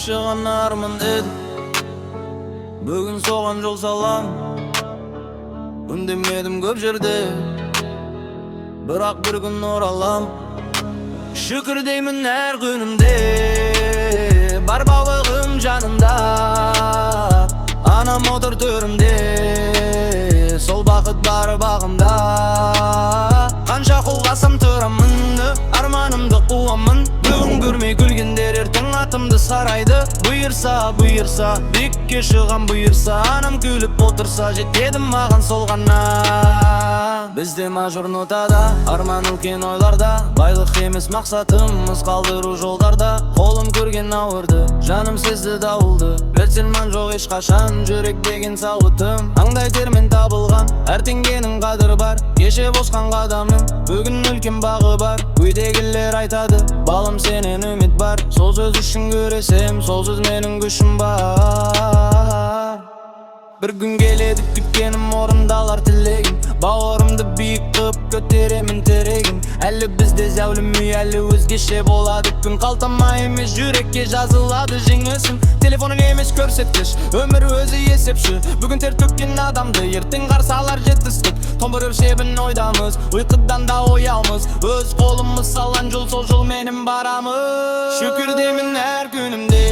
yaşagan armın edim. Bugün soğan jol salam, Үнdemedim köp jerde, Birak bir gün oralam. Şükür deymin her günümde, Bar balığım janımda, Anam otur törümde, Sol bakıt bar bagımda. Kança kulgasam töramındı, Armanımdı uamın. Bugün görmey gülgenler erten atımdı saraydı. Buyursa, Bikке şıgan buyursa, Anam külüp otursa, Жетедім маған сол ғана. Bizde major notada, arman ulken oylarda, Байлық емес мақсатымыз қалдыру жолдарда. Қолым көрген ауырды, жаным сезді дауылды. Берселман жоқ ешқашан, жүрек деген сауытым. Аңдай термен табылған, әр теңгенің қадыры бар. Кеше босқан қадамның, бүгін үлкен бағы бар. Үйдегілер айтады, балым сенен үміт бар. Сол сөз үшін көресем, сол сөз менің күшім бар. Bir gün geledik kütkенім орындалар тілегім. Бауырымды биік қып көтеремін терегім. Әлі бізде зәулім үй, әлі өзгеше болады күн. Қалтама емес жүрекке жазылады жеңісім. Телефоның емес көрсеткіш, өмір өзі есепші. Бүгін тер төккен адамды ертең қарсы алар жетістік. Томбырып шебін ойдамыз, ұйқыдан да оялмыз. Өз қолымыз салған жол, сол жол менің барамыз. Шүкір деймін әр күнімде,